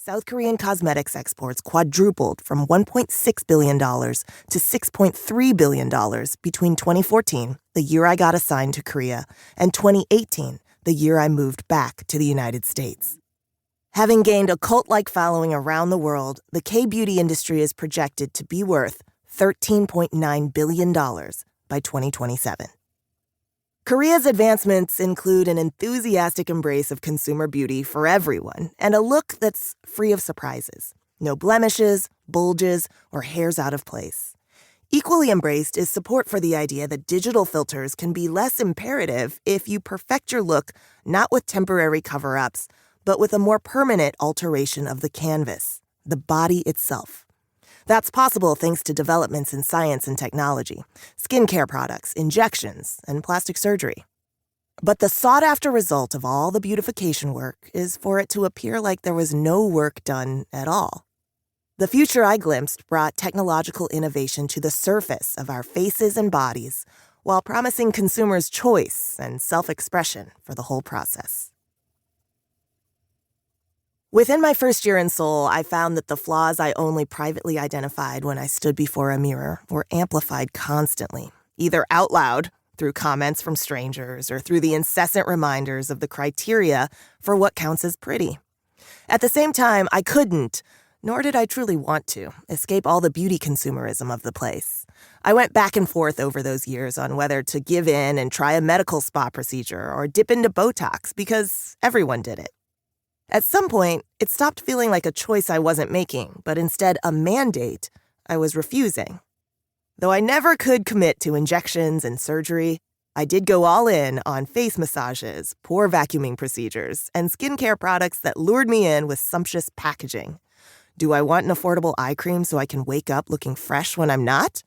South Korean cosmetics exports quadrupled from $1.6 billion to $6.3 billion between 2014, the year I got assigned to Korea, and 2018, the year I moved back to the United States. Having gained a cult-like following around the world, the K-beauty industry is projected to be worth $13.9 billion by 2027. Korea's advancements include an enthusiastic embrace of consumer beauty for everyone and a look that's free of surprises. No blemishes, bulges, or hairs out of place. Equally embraced is support for the idea that digital filters can be less imperative if you perfect your look not with temporary cover-ups, but with a more permanent alteration of the canvas, the body itself. That's possible thanks to developments in science and technology, skincare products, injections, and plastic surgery. But the sought-after result of all the beautification work is for it to appear like there was no work done at all. The future I glimpsed brought technological innovation to the surface of our faces and bodies while promising consumers choice and self-expression for the whole process. Within my first year in Seoul, I found that the flaws I only privately identified when I stood before a mirror were amplified constantly, either out loud, through comments from strangers, or through the incessant reminders of the criteria for what counts as pretty. At the same time, I couldn't, nor did I truly want to, escape all the beauty consumerism of the place. I went back and forth over those years on whether to give in and try a medical spa procedure or dip into Botox because everyone did it. At some point, it stopped feeling like a choice I wasn't making, but instead a mandate I was refusing. Though I never could commit to injections and surgery, I did go all in on face massages, pore vacuuming procedures, and skincare products that lured me in with sumptuous packaging. Do I want an affordable eye cream so I can wake up looking fresh when I'm not?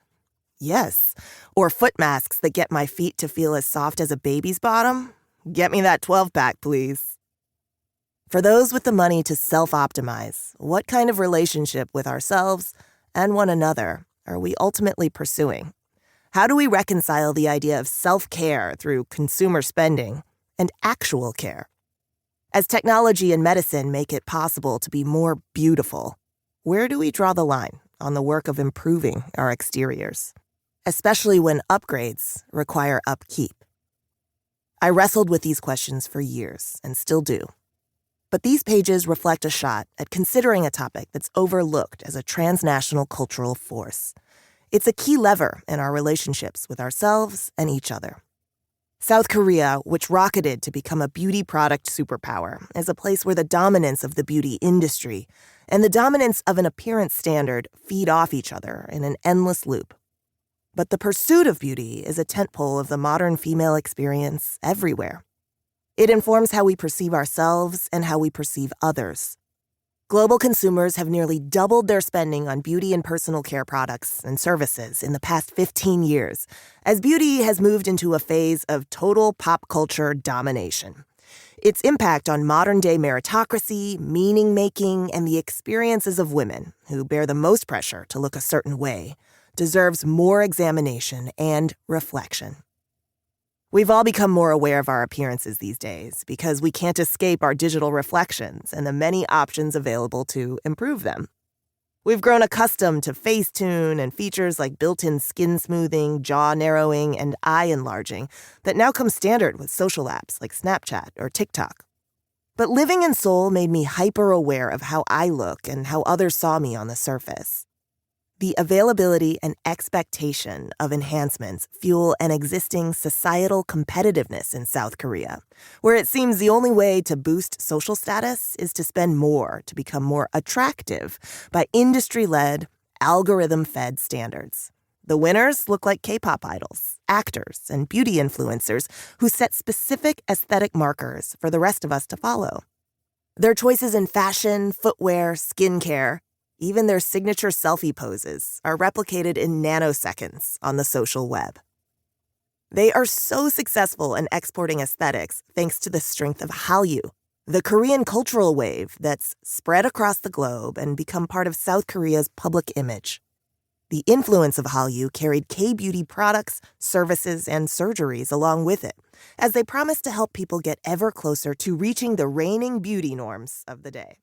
Yes. Or foot masks that get my feet to feel as soft as a baby's bottom? Get me that 12-pack, please. For those with the money to self-optimize, what kind of relationship with ourselves and one another are we ultimately pursuing? How do we reconcile the idea of self-care through consumer spending and actual care? As technology and medicine make it possible to be more beautiful, where do we draw the line on the work of improving our exteriors, especially when upgrades require upkeep? I wrestled with these questions for years and still do. But these pages reflect a shot at considering a topic that's overlooked as a transnational cultural force. It's a key lever in our relationships with ourselves and each other. South Korea, which rocketed to become a beauty product superpower, is a place where the dominance of the beauty industry and the dominance of an appearance standard feed off each other in an endless loop. But the pursuit of beauty is a tentpole of the modern female experience everywhere. It informs how we perceive ourselves and how we perceive others. Global consumers have nearly doubled their spending on beauty and personal care products and services in the past 15 years, as beauty has moved into a phase of total pop culture domination. Its impact on modern-day meritocracy, meaning-making, and the experiences of women, who bear the most pressure to look a certain way, deserves more examination and reflection. We've all become more aware of our appearances these days because we can't escape our digital reflections and the many options available to improve them. We've grown accustomed to Facetune and features like built-in skin smoothing, jaw narrowing, and eye enlarging that now come standard with social apps like Snapchat or TikTok. But living in Seoul made me hyper-aware of how I look and how others saw me on the surface. The availability and expectation of enhancements fuel an existing societal competitiveness in South Korea, where it seems the only way to boost social status is to spend more to become more attractive by industry-led, algorithm-fed standards. The winners look like K-pop idols, actors, and beauty influencers who set specific aesthetic markers for the rest of us to follow. Their choices in fashion, footwear, skincare, even their signature selfie poses are replicated in nanoseconds on the social web. They are so successful in exporting aesthetics thanks to the strength of Hallyu, the Korean cultural wave that's spread across the globe and become part of South Korea's public image. The influence of Hallyu carried K-beauty products, services, and surgeries along with it, as they promised to help people get ever closer to reaching the reigning beauty norms of the day.